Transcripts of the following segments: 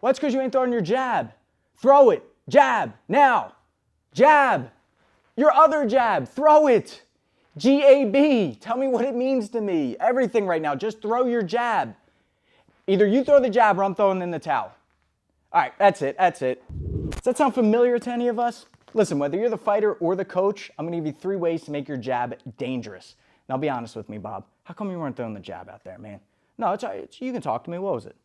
Well, that's because you ain't throwing your jab. Throw it. Jab. Now. Jab. Your other jab. Throw it. G-A-B. Tell me what it means to me. Everything right now. Just throw your jab. Either you throw the jab or I'm throwing in the towel. All right, that's it. That's it. Does that sound familiar to any of us? Listen, whether you're the fighter or the coach, I'm going to give you 3 ways to make your jab dangerous. Now, be honest with me, Bob. How come you weren't throwing the jab out there, man? No, you can talk to me. What was it?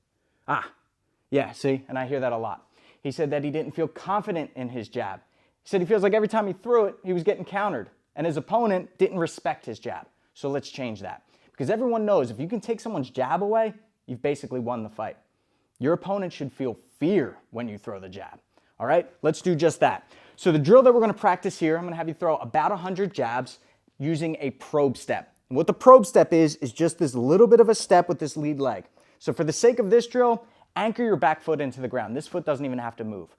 Yeah, see? And I hear that a lot. He said that he didn't feel confident in his jab. He said he feels like every time he threw it, he was getting countered. And his opponent didn't respect his jab. So let's change that. Because everyone knows if you can take someone's jab away, you've basically won the fight. Your opponent should feel fear when you throw the jab. All right, let's do just that. So the drill that we're going to practice here, I'm going to have you throw about 100 jabs using a probe step. And what the probe step is just this little bit of a step with this lead leg. So for the sake of this drill, anchor your back foot into the ground. This foot doesn't even have to move.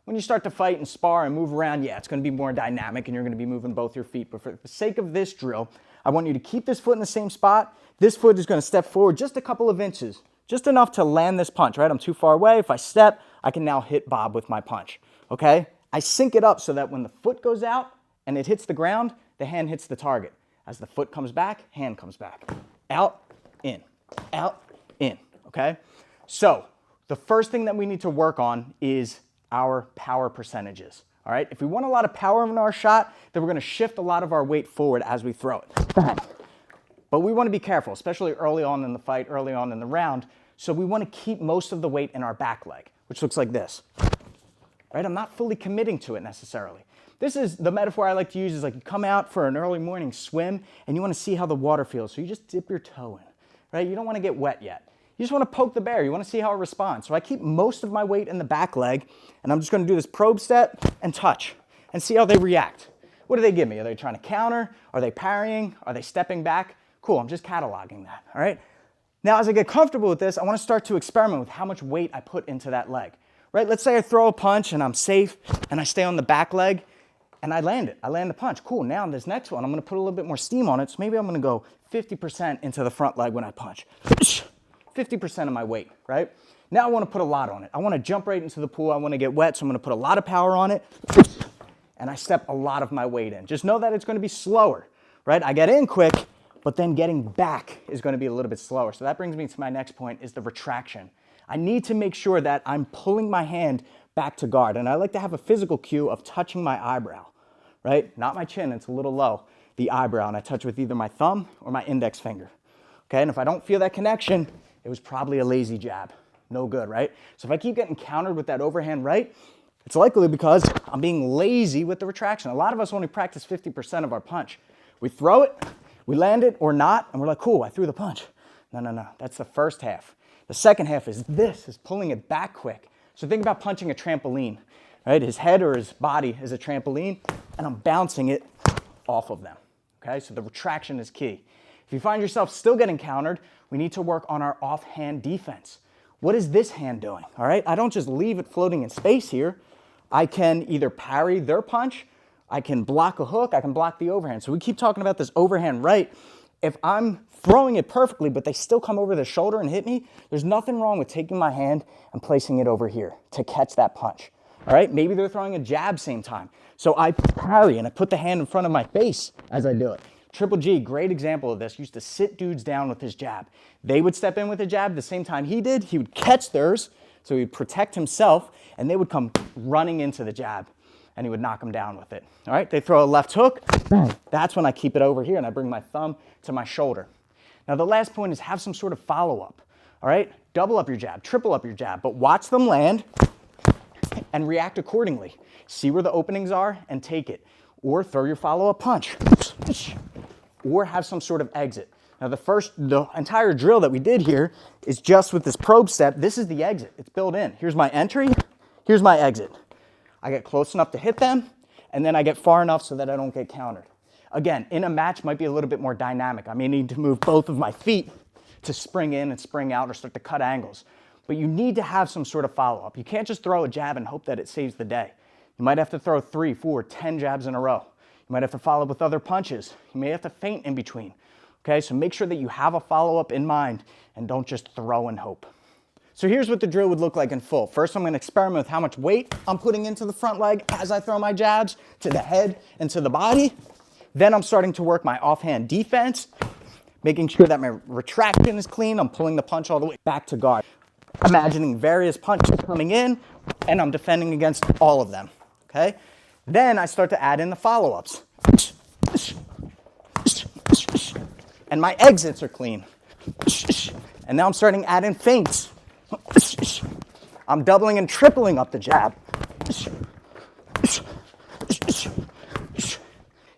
When you start to fight and spar and move around, yeah, it's going to be more dynamic and you're going to be moving both your feet. But for the sake of this drill, I want you to keep this foot in the same spot. This foot is going to step forward just a couple of inches, just enough to land this punch, right? I'm too far away. If I step, I can now hit Bob with my punch, okay? I sync it up so that when the foot goes out and it hits the ground, the hand hits the target. As the foot comes back, hand comes back. Out, in, okay? So the first thing that we need to work on is our power percentages, all right? If we want a lot of power in our shot, then we're gonna shift a lot of our weight forward as we throw it. But we wanna be careful, especially early on in the fight, early on in the round, so we wanna keep most of the weight in our back leg, which looks like this, right? I'm not fully committing to it necessarily. This is the metaphor I like to use is like you come out for an early morning swim and you wanna see how the water feels, so you just dip your toe in, right? You don't wanna get wet yet. You just want to poke the bear. You want to see how it responds. So I keep most of my weight in the back leg, and I'm just going to do this probe step and touch and see how they react. What do they give me? Are they trying to counter? Are they parrying? Are they stepping back? Cool, I'm just cataloging that, all right? Now, as I get comfortable with this, I want to start to experiment with how much weight I put into that leg, right? Let's say I throw a punch and I'm safe, and I stay on the back leg, and I land it. I land the punch. Cool, now this next one, I'm going to put a little bit more steam on it, so maybe I'm going to go 50% into the front leg when I punch. 50% of my weight, right? Now I want to put a lot on it. I want to jump right into the pool. I want to get wet, so I'm going to put a lot of power on it, and I step a lot of my weight in. Just know that it's going to be slower, right? I get in quick, but then getting back is going to be a little bit slower. So that brings me to my next point is the retraction. I need to make sure that I'm pulling my hand back to guard, and I like to have a physical cue of touching my eyebrow, right? Not my chin, it's a little low, the eyebrow, and I touch with either my thumb or my index finger, okay? And if I don't feel that connection, it was probably a lazy jab. No good, right? So if I keep getting countered with that overhand right, it's likely because I'm being lazy with the retraction. A lot of us only practice 50% of our punch. We throw it, we land it or not, and we're like, cool, I threw the punch. No. That's the first half. The second half is pulling it back quick. So think about punching a trampoline, right? His head or his body is a trampoline, and I'm bouncing it off of them, okay? So the retraction is key. If you find yourself still getting countered, we need to work on our offhand defense. What is this hand doing, all right? I don't just leave it floating in space here. I can either parry their punch, I can block a hook, I can block the overhand. So we keep talking about this overhand right. If I'm throwing it perfectly, but they still come over the shoulder and hit me, there's nothing wrong with taking my hand and placing it over here to catch that punch, all right? Maybe they're throwing a jab same time. So I parry and I put the hand in front of my face as I do it. Triple G, great example of this, used to sit dudes down with his jab. They would step in with a jab the same time he did. He would catch theirs, so he'd protect himself, and they would come running into the jab, and he would knock them down with it. All right, they throw a left hook. That's when I keep it over here, and I bring my thumb to my shoulder. Now, the last point is have some sort of follow-up. All right, double up your jab, triple up your jab, but watch them land and react accordingly. See where the openings are and take it. Or throw your follow-up punch. Or have some sort of exit. Now the entire drill that we did here is just with this probe step. This is the exit, it's built in. Here's my entry, here's my exit. I get close enough to hit them, and then I get far enough so that I don't get countered. Again, in a match might be a little bit more dynamic. I may need to move both of my feet to spring in and spring out or start to cut angles. But you need to have some sort of follow-up. You can't just throw a jab and hope that it saves the day. You might have to throw 3, 4, 10 jabs in a row. You might have to follow with other punches. You may have to feint in between. Okay, so make sure that you have a follow-up in mind and don't just throw and hope. So here's what the drill would look like in full. First, I'm gonna experiment with how much weight I'm putting into the front leg as I throw my jabs to the head and to the body. Then I'm starting to work my offhand defense, making sure that my retraction is clean. I'm pulling the punch all the way back to guard. Imagining various punches coming in, and I'm defending against all of them, okay? Then I start to add in the follow-ups. And my exits are clean. And now I'm starting to add in feints. I'm doubling and tripling up the jab.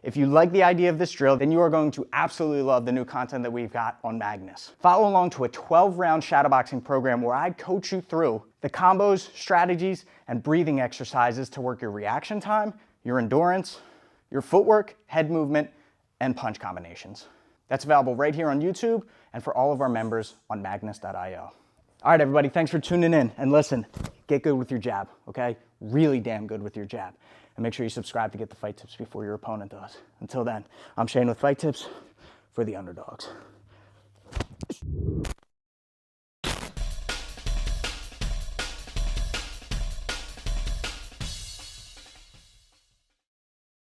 If you like the idea of this drill, then you are going to absolutely love the new content that we've got on Magnus. Follow along to a 12-round shadowboxing program where I coach you through the combos, strategies, and breathing exercises to work your reaction time, your endurance, your footwork, head movement, and punch combinations. That's available right here on YouTube and for all of our members on magnus.io. All right, everybody, thanks for tuning in. And listen, get good with your jab, okay? Really damn good with your jab. And make sure you subscribe to get the fight tips before your opponent does. Until then, I'm Shane with Fight Tips for the underdogs.